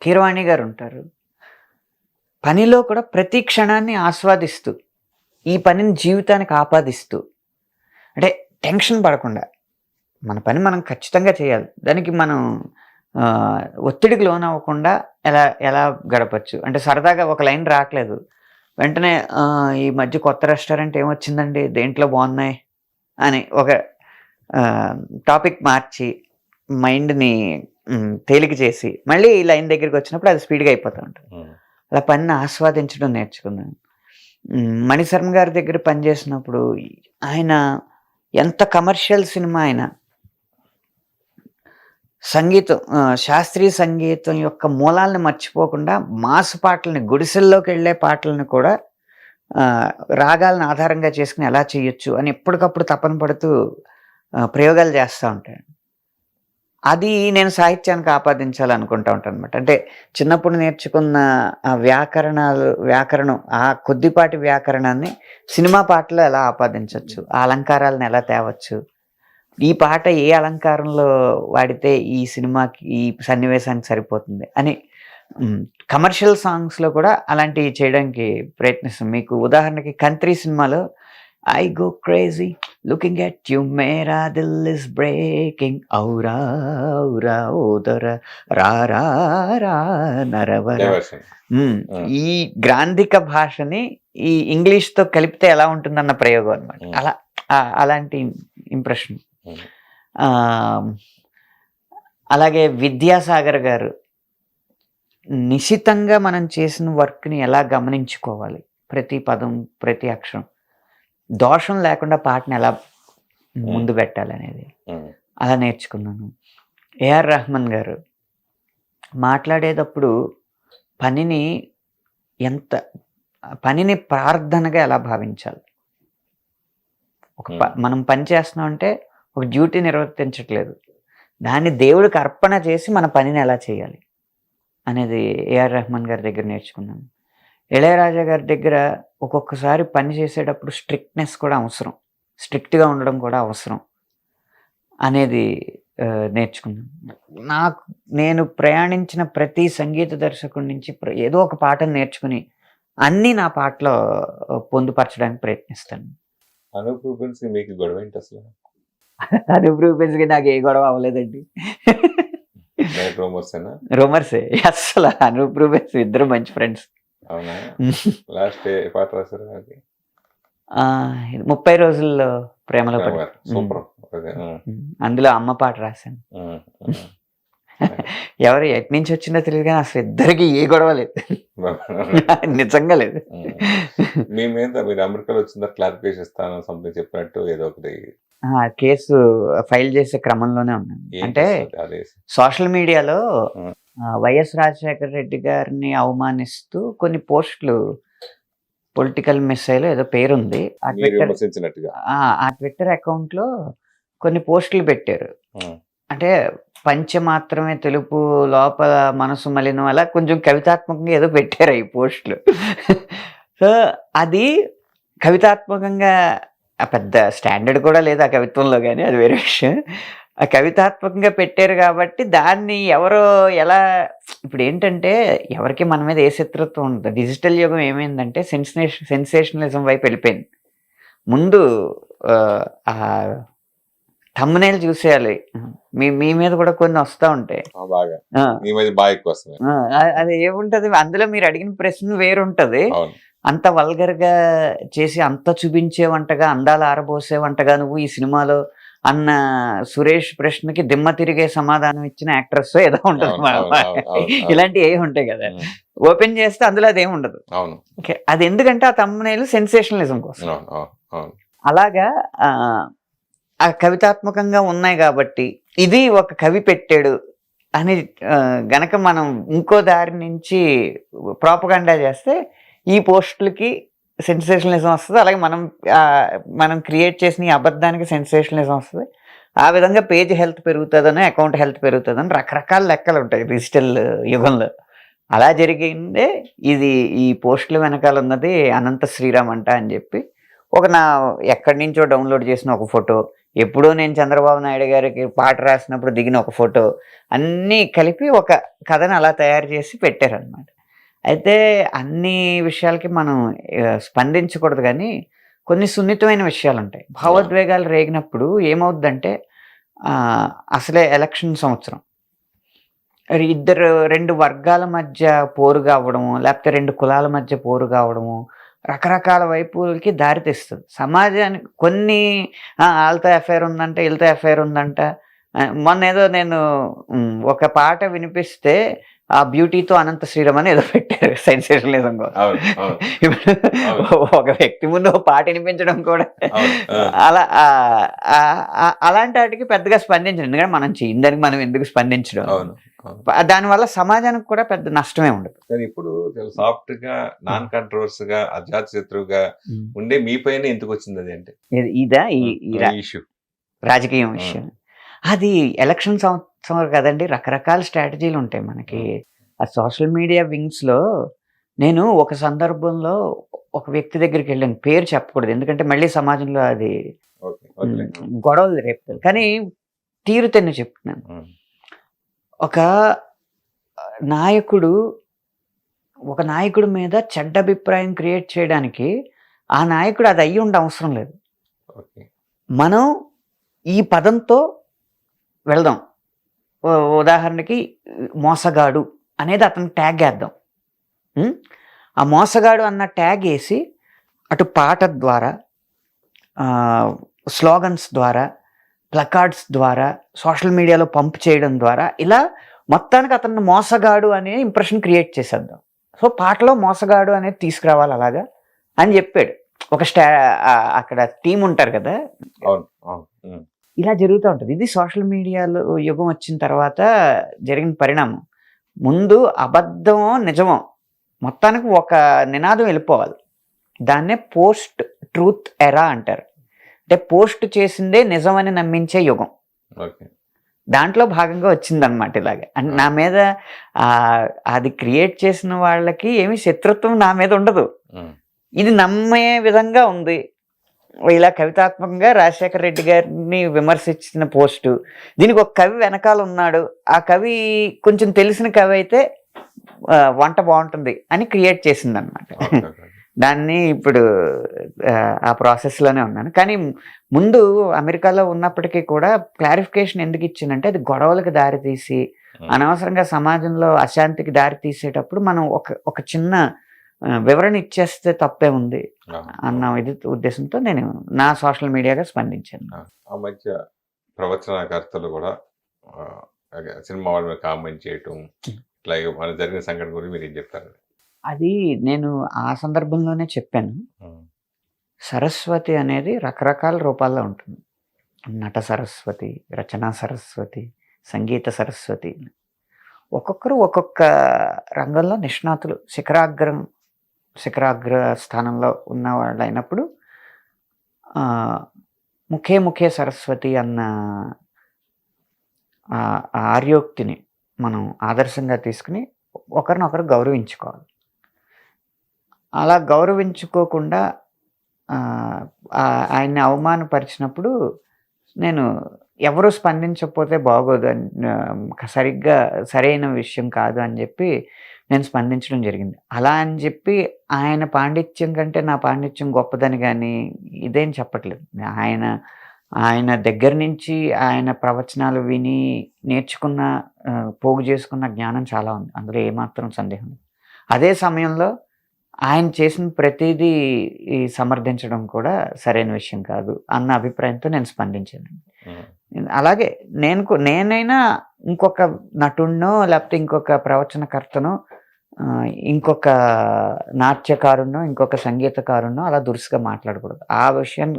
కీరవాణి గారు ఉంటారు. పనిలో కూడా ప్రతి క్షణాన్ని ఆస్వాదిస్తూ, ఈ పనిని జీవితానికి ఆపాదిస్తూ, అంటే టెన్షన్ పడకుండా మన పని మనం ఖచ్చితంగా చేయాలి. దానికి మనం ఒత్తిడికి లోనవ్వకుండా ఎలా ఎలా గడపచ్చు. అంటే సరదాగా ఒక లైన్ రావట్లేదు. వెంటనే ఈ మధ్య కొత్త రెస్టారెంట్ ఏమొచ్చిందండి? దేంట్లో బాగున్నాయి? అని ఒక టాపిక్ మార్చి మైండ్‌ని తేలిక చేసి, మళ్ళీ ఈ లైన్ దగ్గరికి వచ్చినప్పుడు అది స్పీడ్‌గా అయిపోతూ ఉంటుంది. అలా పనిని ఆస్వాదించడం నేర్చుకున్నాను. మణిశర్మ గారి దగ్గర పనిచేసినప్పుడు ఆయన ఎంత కమర్షియల్ సినిమా అయినా సంగీతం శాస్త్రీయ సంగీతం యొక్క మూలాలను మర్చిపోకుండా మాస్ పాటలని, గుడిసెల్లోకి వెళ్ళే పాటలను కూడా రాగాలను ఆధారంగా చేసుకుని ఎలా చేయొచ్చు అని ఎప్పటికప్పుడు తపన పడుతూ ప్రయోగాలు చేస్తూ ఉంటాను. అది నేను సాహిత్యానికి ఆపాదించాలనుకుంటూ ఉంటాను అనమాట. అంటే చిన్నప్పుడు నేర్చుకున్న ఆ వ్యాకరణం, ఆ కొద్దిపాటి వ్యాకరణాన్ని సినిమా పాటలో ఎలా ఆపాదించవచ్చు, ఆ అలంకారాలను ఎలా తేవచ్చు, ఈ పాట ఏ అలంకారంలో వాడితే ఈ సినిమాకి, ఈ సన్నివేశానికి సరిపోతుంది అని కమర్షియల్ సాంగ్స్లో కూడా అలాంటివి చేయడానికి ప్రయత్నిస్తాం. మీకు ఉదాహరణకి కంట్రీ సినిమాలో I go crazy looking at you Mera Dil is breaking ఔరా ఔరా ఓదర రా రా రా నరవర, ఈ గ్రాంధిక భాషని ఈ ఇంగ్లీష్తో కలిపితే ఎలా ఉంటుందన్న ప్రయోగం అనమాట. అలా అలాంటి ఇంప్రెషన్. అలాగే విద్యాసాగర్ గారు నిశితంగా మనం చేసిన వర్క్ని ఎలా గమనించుకోవాలి, ప్రతి పదం ప్రతి అక్షరం దోషం లేకుండా పాటను ఎలా ముందు పెట్టాలి అనేది అలా నేర్చుకున్నాను. ఏఆర్ రెహమాన్ గారు మాట్లాడేటప్పుడు పనిని ప్రార్థనగా ఎలా భావించాలి. మనం పని చేస్తున్నాం అంటే ఒక డ్యూటీ నిర్వర్తించట్లేదు, దాన్ని దేవుడికి అర్పణ చేసి మన పనిని ఎలా చేయాలి అనేది ఏఆర్ రెహమాన్ గారి దగ్గర నేర్చుకున్నాను. ఇళయరాజా గారి దగ్గర ఒక్కొక్కసారి పని చేసేటప్పుడు స్ట్రిక్ట్నెస్ కూడా అవసరం, స్ట్రిక్ట్గా ఉండడం కూడా అవసరం అనేది నేర్చుకున్నాను. నేను ప్రయాణించిన ప్రతి సంగీత దర్శకుడి నుంచి ఏదో ఒక పాటను నేర్చుకుని అన్నీ నా పాటలో పొందుపరచడానికి ప్రయత్నిస్తాను. అనూప్ రూబెన్స్ మీకు గొడవ ఏంటి అసలు? అనూప్ రూబెన్స్ కి నాకు ఏ గొడవ అవ్వలేదండి. రూమర్సే అసలు. అనూప్ రూబెన్స్ ఇద్దరు మంచి ఫ్రెండ్స్. అవునా? లాస్ట్ ఏ పాట రాశారు? 30 రోజుల్లో ప్రేమలో పడి. సూపర్. అందులో అమ్మ పాట రాశాను. ఎవరు ఎటు నుంచి వచ్చిందో తెలియదు కానీ అసలు ఇద్దరికి ఏ గొడవ లేదు, నిజంగా లేదు. మీ మీద మీరు అమెరికాలో వచ్చిందా క్లారిఫికేషన్ ఇస్తాను సంథింగ్ చెప్పినట్టు ఏదో ఒకటి కేసు ఫైల్ చేసే క్రమంలోనే ఉన్నాను. అంటే సోషల్ మీడియాలో వైఎస్ రాజశేఖర రెడ్డి గారిని అవమానిస్తూ కొన్ని పోస్టులు, పొలిటికల్ మిస్సైల్ ఏదో పేరుంది, ఆ ట్విట్టర్ అకౌంట్ లో కొన్ని పోస్టులు పెట్టారు. అంటే పంచె మాత్రమే తెలుపు లోపల మనసు మలినం, అలా కొంచెం కవితాత్మకంగా ఏదో పెట్టారు ఈ పోస్టులు. సో అది కవితాత్మకంగా పెద్ద స్టాండర్డ్ కూడా లేదు ఆ కవిత్వంలో, కానీ అది వేరే విషయం. ఆ కవితాత్మకంగా పెట్టారు కాబట్టి దాన్ని ఎవరో ఎలా, ఇప్పుడు ఏంటంటే ఎవరికి మన మీద ఏ శత్రుత్వం ఉంటుంది. డిజిటల్ యుగం ఏమైందంటే సెన్సేషనలిజం వైపు వెళ్ళిపోయింది. ముందు ఆ థంబ్నెయిల్ చూసేయాలి. మీ మీద కూడా కొన్ని వస్తూ ఉంటాయి, అది ఏముంటది అందులో మీరు అడిగిన ప్రశ్న వేరుంటది. అంత వల్గర్గా చేసి అంత చూపించేవంటగా, అందాలు ఆరబోసేవంటగా నువ్వు ఈ సినిమాలో అన్న సురేష్ ప్రశ్నకి దిమ్మ తిరిగే సమాధానం ఇచ్చిన యాక్ట్రెస్ ఏదో ఉంటది. ఇలాంటివి ఏమి ఉంటాయి కదా, ఓపెన్ చేస్తే అందులో అదేమి ఉండదు. అది ఎందుకంటే ఆ థంబ్నెయిల్ సెన్సేషనలిజం కోసం. అలాగా ఆ కవితాత్మకంగా ఉన్నాయి కాబట్టి ఇది ఒక కవి పెట్టాడు అని గనక మనం ఇంకో దారి నుంచి ప్రాపగండా చేస్తే ఈ పోస్టులకి సెన్సేషనలిజం వస్తుంది. అలాగే మనం క్రియేట్ చేసిన ఈ అబద్ధానికి సెన్సేషనలిజం వస్తుంది. ఆ విధంగా పేజ్ హెల్త్ పెరుగుతుందని, అకౌంట్ హెల్త్ పెరుగుతుందని రకరకాల లెక్కలు ఉంటాయి డిజిటల్ యుగంలో. అలా జరిగిందే ఇది. ఈ పోస్టుల వెనకాల ఉన్నది అనంత శ్రీరామ్ అంట అని చెప్పి ఎక్కడి నుంచో డౌన్లోడ్ చేసిన ఒక ఫోటో, ఎప్పుడో నేను చంద్రబాబు నాయుడు గారికి పాట రాసినప్పుడు దిగిన ఒక ఫోటో అన్నీ కలిపి ఒక కథను అలా తయారు చేసి పెట్టారనమాట. అయితే అన్ని విషయాలకి మనం స్పందించకూడదు, కానీ కొన్ని సున్నితమైన విషయాలు ఉంటాయి. భావోద్వేగాలు రేగినప్పుడు ఏమవుద్దంటే అసలే ఎలక్షన్ సంవత్సరం, రెండు వర్గాల మధ్య పోరుగా అవ్వడము, లేకపోతే రెండు కులాల మధ్య పోరుగా అవ్వడము రకరకాల వైపులకి దారి తెస్తుంది సమాజానికి. కొన్ని వాళ్ళతో ఎఫ్ఐఆర్ ఉందంట, వీళ్ళతో ఎఫ్ఐఆర్ ఉందంట. మొన్న ఏదో నేను ఒక పాట వినిపిస్తే ఆ బ్యూటీతో అనంత శ్రీరామ్ అని ఏదో పెట్టారు సెన్సేషనలిజం కోసం. ఒక వ్యక్తి ముందు పాట వినిపించడం కూడా అలా అలాంటి వాటికి పెద్దగా స్పందించడం, ఎందుకంటే మనం దానికి మనం ఎందుకు స్పందించడం, దానివల్ల సమాజానికి కూడా పెద్ద నష్టమే ఉండదు. కానీ ఇప్పుడు సాఫ్ట్ గా నాన్ కంట్రవర్స్ గా అజాత శత్రువుగా ఉండే మీ పైన ఎందుకు వచ్చింది అది అంటే ఇదా ఇష్యూ రాజకీయం విషయం? అది ఎలక్షన్ సంవత్సరం కదండి, రకరకాల స్ట్రాటజీలు ఉంటాయి మనకి. ఆ సోషల్ మీడియా వింగ్స్ లో నేను ఒక సందర్భంలో ఒక వ్యక్తి దగ్గరికి వెళ్ళాను, పేరు చెప్పకూడదు ఎందుకంటే మళ్ళీ సమాజంలో అది గొడవలు రేపుతుంది, కానీ తీరుతెన్ను చెప్తున్నాను. ఒక నాయకుడి మీద చెడ్డ అభిప్రాయం క్రియేట్ చేయడానికి ఆ నాయకుడు అది అయ్యి ఉండే అవసరం లేదు. మనం ఈ పదంతో వెళ్దాం. ఉదాహరణకి మోసగాడు అనేది అతను ట్యాగ్ వేద్దాం. ఆ మోసగాడు అన్న ట్యాగ్ వేసి అటు పాట ద్వారా, స్లోగన్స్ ద్వారా, ప్లకార్డ్స్ ద్వారా, సోషల్ మీడియాలో పంప్ చేయడం ద్వారా ఇలా మొత్తానికి అతను మోసగాడు అనే ఇంప్రెషన్ క్రియేట్ చేసేద్దాం. సో పాటలో మోసగాడు అనేది తీసుకురావాలి అలాగా అని చెప్పాడు. ఒక అక్కడ టీం ఉంటారు కదా, ఇలా జరుగుతూ ఉంటుంది. ఇది సోషల్ మీడియాలో యుగం వచ్చిన తర్వాత జరిగిన పరిణామం. ముందు అబద్ధమో నిజమో మొత్తానికి ఒక నినాదం వెళ్ళిపోవాలి. దాన్నే పోస్ట్ ట్రూత్ ఎరా అంటారు. అంటే పోస్ట్ చేసిందే నిజమని నమ్మించే యుగం. దాంట్లో భాగంగా వచ్చిందనమాట ఇలాగే. అంటే నా మీద అది క్రియేట్ చేసిన వాళ్ళకి ఏమి శత్రుత్వం నా మీద ఉండదు, ఇది నమ్మే విధంగా ఉంది. ఇలా కవితాత్మకంగా రాజశేఖర రెడ్డి గారిని విమర్శించిన పోస్టు, దీనికి ఒక కవి వెనకాల ఉన్నాడు, ఆ కవి కొంచెం తెలిసిన కవి అయితే వంట బాగుంటుంది అని క్రియేట్ చేసింది అనమాట. దాన్ని ఇప్పుడు ఆ ప్రాసెస్లోనే ఉన్నాను. కానీ ముందు అమెరికాలో ఉన్నప్పటికీ కూడా క్లారిఫికేషన్ ఎందుకు ఇచ్చిందంటే, అది గొడవలకు దారితీసి అనవసరంగా సమాజంలో అశాంతికి దారి తీసేటప్పుడు మనం ఒక చిన్న వివరణ ఇచ్చేస్తే తప్పే ఉంది అన్న ఉద్దేశంతో నేను నా సోషల్ మీడియాగా స్పందించాను. ఆ మధ్య ప్రవచనకర్తలు కూడా సినిమా వాళ్ళ మీద కామెంట్ చేయటం, ఇట్లా మన జరిగిన సంఘటన గురించి మీరు ఏం చెప్తారు? అది నేను ఆ సందర్భంలోనే చెప్పాను. సరస్వతి అనేది రకరకాల రూపాల్లో ఉంటుంది. నట సరస్వతి, రచనా సరస్వతి, సంగీత సరస్వతి. ఒక్కొక్కరు ఒక్కొక్క రంగంలో నిష్ణాతులు, శిఖరాగ్ర స్థానంలో ఉన్న వాళ్ళు అయినప్పుడు ముఖే సరస్వతి అన్న ఆర్యోక్తిని మనం ఆదర్శంగా తీసుకుని ఒకరినొకరు గౌరవించుకోవాలి. అలా గౌరవించుకోకుండా ఆయన్ని అవమానపరిచినప్పుడు నేను ఎవరు స్పందించకపోతే బాగోదు అని, సరిగ్గా సరైన విషయం కాదు అని చెప్పి నేను స్పందించడం జరిగింది. అలా అని చెప్పి ఆయన పాండిత్యం కంటే నా పాండిత్యం గొప్పదని కానీ ఇదేం చెప్పట్లేదు. ఆయన దగ్గర నుంచి ఆయన ప్రవచనాలు విని నేర్చుకున్న, పోగు చేసుకున్న జ్ఞానం చాలా ఉంది, అందులో ఏమాత్రం సందేహం లేదు. అదే సమయంలో ఆయన చేసిన ప్రతిదీ సమర్థించడం కూడా సరైన విషయం కాదు అన్న అభిప్రాయంతో నేను స్పందించాను. అలాగే నేనైనా ఇంకొక నటుడినో లేకపోతే ఇంకొక ప్రవచనకర్తనో ఇంకొక నాట్యకారుణ్ణో ఇంకొక సంగీతకారుణ్ణో అలా దురుసుగా మాట్లాడకూడదు. ఆ విషయం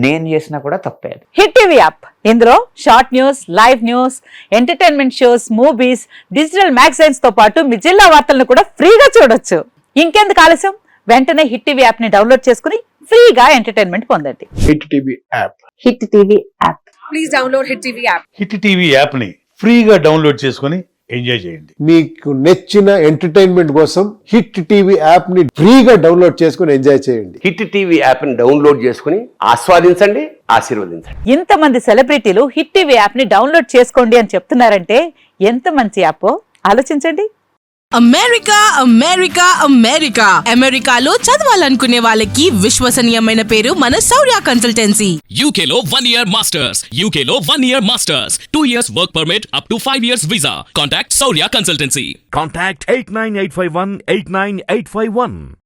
నేను చేసినా కూడా తప్పేది. హిట్ టీవీ యాప్, ఇందులో short news, live news, entertainment shows, movies, digital magazines తో పాటు మీ జిల్లా వార్తలను కూడా ఫ్రీగా చూడొచ్చు. ఇంకెందుకు ఆలస్యం, వెంటనే హిట్ టీవీ యాప్ ని డౌన్లోడ్ చేసుకుని ఫ్రీగా ఎంటర్టైన్మెంట్ పొందండి. Hit TV app. Hit TV app. Please download hit TV app. Hit TV app ని ఫ్రీగా డౌన్లోడ్ చేసుకొని ఎంజాయ్ చేయండి. మీకు నచ్చిన ఎంటర్టైన్మెంట్ కోసం హిట్ టీవీ యాప్ ని ఫ్రీగా డౌన్లోడ్ చేసుకుని ఎంజాయ్ చేయండి. హిట్ టీవీ యాప్ని డౌన్లోడ్ చేసుకుని ఆస్వాదించండి, ఆశీర్వదించండి. ఇంతమంది సెలబ్రిటీలు హిట్ టీవీ యాప్ ని డౌన్లోడ్ చేసుకోండి అని చెప్తున్నారంటే ఎంత మంచి యాప్ ఆలోచించండి. అమెరికా అమెరికా అమెరికా అమెరికాలో చదవాలనుకునే వాళ్ళకి విశ్వసనీయమైన పేరు మన శౌర్య consultancy. UK Law 1 Year Masters. UK Law 1 Year Masters. 2 years work permit up to 5 years visa. Contact Saurya Consultancy. Contact 89851 89851.